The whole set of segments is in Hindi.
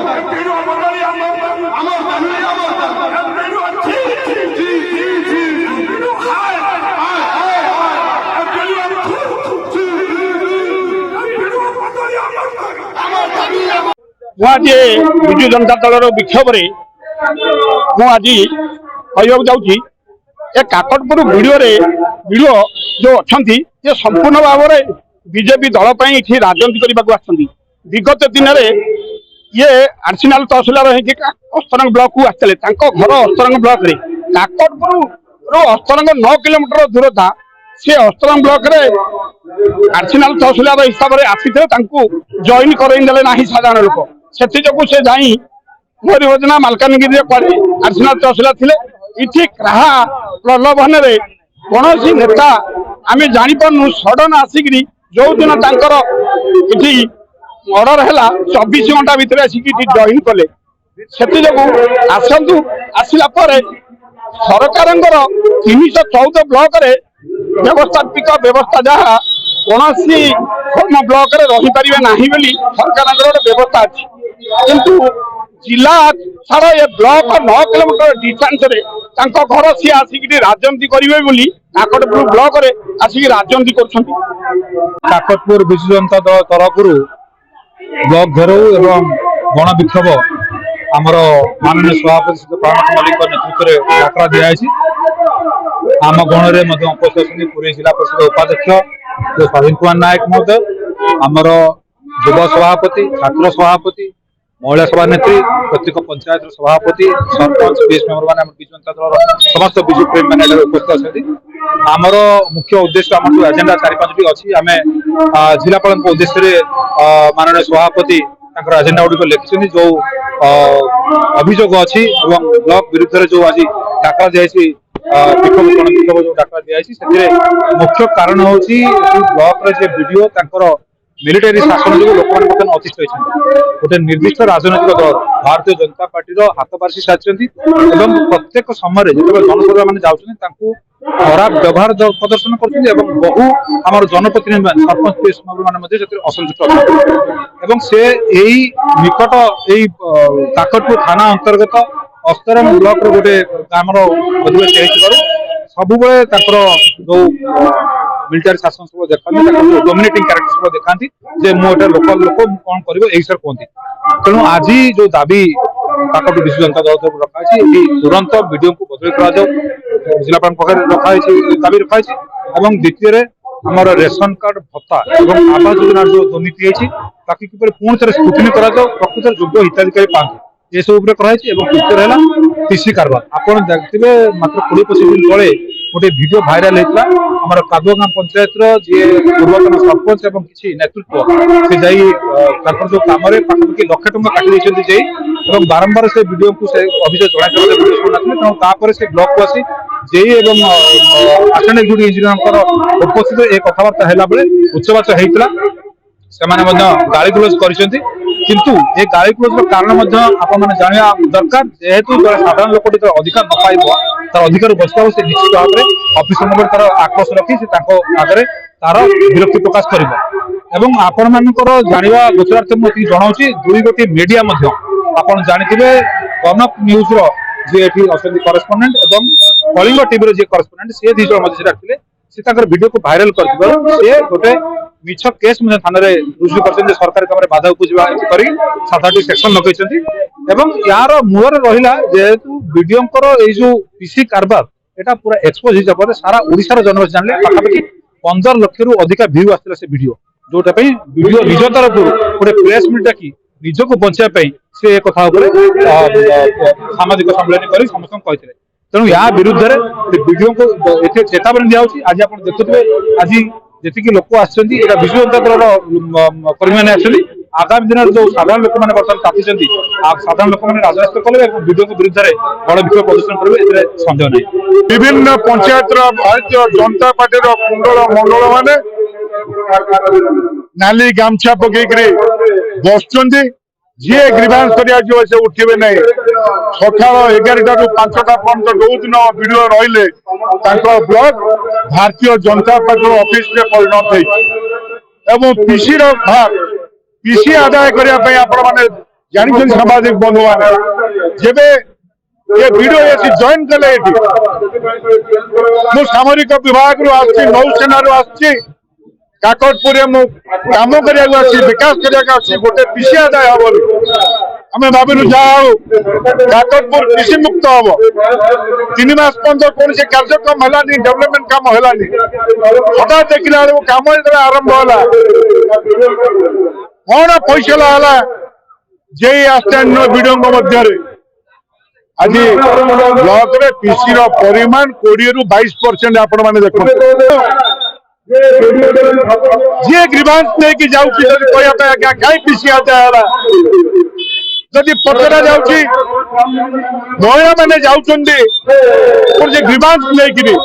आज विजु जनता दल विक्षोभ मुझे कहवाक जाऊँगी काकटपुर वीडियो जो अच्छा संपूर्ण भाव में बीजेपी दल ये राजनीति करने को विगत दिन में ये आर्सिनाल तहसिलदार अस्तरंग ब्लॉक को आसते घर अस्तरंग ब्लॉक रे काकटपुर अस्तरंग 9 किलोमीटर दूरता सी अस्तरंग ब्लॉक रे आर्सिनाल तहसिलदार हिसाब से आसी जॉइन करदेले ना साधारण लोक से से जाई मयूरभंज मालकानगिरी आर्सिनाल तहसिलदार थे इठी क्राहा प्रलोभन कौन नेता आम जापू सडन आसिक जो दिन इठी ऑर्डर है 24 घंटा भितर आसिक जॉइन कले से आसतु आसला सरकार 314 ब्लॉक रे व्यवस्थापिक व्यवस्था जहाँ कौन होम ब्लॉक रे रही पारे ना बोली सरकार व्यवस्था अच्छी किंतु जिला छाड़ ये ब्लॉक 9 किलोमीटर डिस्टेंस रे घर सी आसिक राजनीति करेंगे बोली काकटपुर ब्लॉक रे आसिक राजनीति कर काकटपुर विजु जनता दल तरफ ब्लॉक घेराव एवं गण विक्षोभ आमर माननीय सभापति प्राणनाथ मल्लिक नेतृत्व में यात्रा दिखाई आम गण में उपस्थित पुरी जिला परिषद उपाध्यक्ष स्वाधीन कुमार नायक महोदय आमर युवा सभापति छात्र सभापति महिला सभा नेत्री प्रत्येक पंचायत सभापति सरपंच बीएस मेम्बर मैंने विजु जनता दल समस्त विजु प्रेमी मैंने उपस्थित अच्छा आमर मुख्य उद्देश्य आम जो एजेंडा 4-5टी अच्छी आम जिलापाल उद्देश्य माननीय सभापति एजेंडा गुड़िक लिखिं जो अभियोग अच्छी ब्लॉक विरुद्ध में जो आज डाकरा दिखाई विक्षोभ गण विक्षोभ जो डाकरा दिखाई मुख्य कारण हूँ ब्लॉक वीडियो मिलिटारी शासन जो लोक अतिष्ठ होती गोटे निर्दिष्ट राजनैतिक दल भारतीय जनता पार्टी हाथ बासी सारी प्रत्येक समय जो जनसभा मैंने जाऊँ खराब व्यवहार प्रदर्शन कर बहु आम जनप्रतिनिधि सरपंच मैंने असंतुष्ट अच्छा से निकट यही काकटपुर थाना अंतर्गत अस्तरंग ब्लॉक गोटे ग्राम अधिवासी सब जो मिलिटारी शासन सब देखते डोमिनेटिंग कैरेक्टर सब देखती जे मोटे लोकल लोक कौन कर कहते तेणु आज जो दाबी काकटपुर विजु जनता दल तरफ रखाई तुरंत वीडियो को बदल कर जिलापाल रखाई दाबी रखाई द्वितीय आमर रेशन कार्ड भत्ता और आवास योजना जो दुर्नीति होती पुणी थे स्क्रूटिनी प्रकृत योग्य हिताधिकारी पाते ये सब तृतीय है पीसी कारबार आप देखिए मात्र 20-25 दिन तले गोटे वीडियो भाइराल होता आम कादुआ पंचायत जी पूर्वतन सरपंच और किसी नेतृत्व से जाकर जो कम पाखापाखि ₹1,00,000 काटी देते बारंबार से वीडियो को अभियोग जनाते से ब्लॉक को आसी जेई एवं असिस्टेंट एग्जीक्यूटिव इंजीनियर उपस्थित एक कथबार्ता है बेले उच्चवाच होता से गाड़ी गुलज कर किंतु ये गाड़ी गुलज कारण आपण जाना दरकार जेहेतु जो साधारण लोक अधिकार न पाइब तार अधिकार बचता से निश्चित भाव में ऑफिस नंबर तार आक्रोश रखी से आगे तार विरक्ति प्रकाश कर आपण मानकर जाना गोचरार्थ मुझे जनाऊँगी 2 गोटी मीडिया आप जानते कनक न्यूज जी अच्छा करेस्पंडेंट और कलिंग टीवी जी करेस्पंडेंट सी 2 जन डाकते से वीडियो को भाइराल कर गोटे मिछ केस थाना रुजु कर सरकारी काम बाधा उपजा कर 7-8 सेक्शन लगे यार मुहर रहा जेहेतु वीडियो जो पीसी कारबार यहाँ पूरा एक्सपोज हो सारा ओडिशार जनवासी जानले पाखापाखि 15 लाख रु अधिक व्यू आसला से वीडियो जोटा वीडियो निज तरफ गोटे प्रेस मीट डाकी निजक बचाई से कथा सामाजिक सम्मेलन कर समस्त कहते तेणु या विरुद्ध वीडियो को चेतावनी दिया आज आप देखुए आज जी लोक आसुच्च विजु जनता दल कर्मी मैंने एक्चुअली आगामी दिन जो साधारण लोक मैंने बर्तमान ताकि साधारण लोक मैंने राजनीति कले वीडियो को विरुद्ध में बड़ विक्षोभ प्रदर्शन करेंगे सन्देह नहीं विभिन्न पंचायत भारतीय जनता पार्टी कुंडल मंडल माने नाली गामछा पकईकि बस जी ग्रीवांस कर से उठे ना सका 11टा रू 5टा पर्यटन जो दिन वीडियो रही block Bharatiya Janata party office में परिणत हो पीसी भाग पीसी आदाय करने आपण मैंने ଜାଣିଛନ୍ତି ସାମ୍ବାଦିକ ବନ୍ଧୁମାନେ ଯେବେ ये वीडियो ऐसी जॉइन कले मु सामरिक विभाग रु आसी नौसेना रु आसी काकटपुर मु काम करिया विकास करिया गोटे पीसी आदाय हम आम भाविलु जहाँ काकटपुर कृषि मुक्त हम 3 मास पर्यंत कौन से कार्यक्रम है डेवलपमेंट काम है हठात देखला बेलू कम आरंभ है कौन फैसला है जे आस्टान वीडियो मध्य आज ब्लॉक रे पीसी रो परिमाण 20 रु 22% आपण माने देखो जे ग्रीवांस लेके जाउची जदी कहया पे आज्ञा काई पीसी आता है जदी पचरा जाउची महिला माने जाउचंदी और जे ग्रीवांस लेके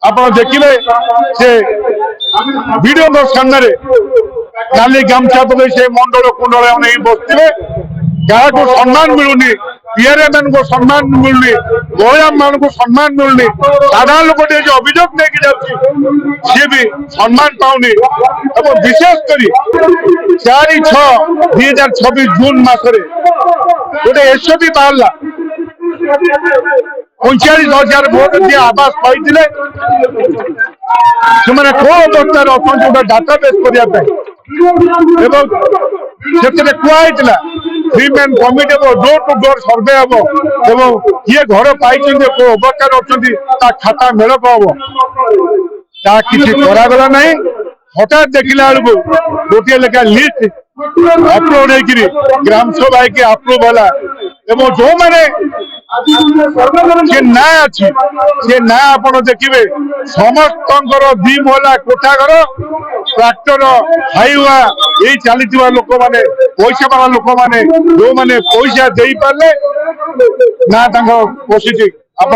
आपण देखिले से वीडियो नो सामने नाली गामछा पके से मंडल कुंडल नहीं बसथिले क्या को सम्मान मिलुनी पीआरए मान को सम्मान मिलनी महिला मान को सम्मान मिलनी साधारण लोक जो अभियोग लेके जाती सी भी सम्मान पाऊनी और विशेषकर 4/6/2026 जून मसरे गोटे एसओपी बाहर 39,000 भोट दिए आवास पाई से कौ अवस्था अच्छा डाटाबेस करने कहला free man committee door to door survey हम किए घर पाई अवस्था अच्छा खाता मेल हम किसी करागला ना हठात देखला बेलू गोटे लेखा लिस्ट अपलोड हो ग्राम सभा के अप्रूव है जो मैंने ना अच्छी से ना आप देखिए समस्त 2 महला कोठा घर ट्राक्टर हाइवा यही चली लोक मैंने पैसा वाला लोक मैंने जो मैंने पैसा दे पारे ना पशि आप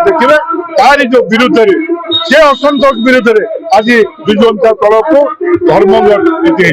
देखिए तारी जो विरुद्ध से असंतोष विरुद्ध आज विजु जनता दल को धर्मघट नीति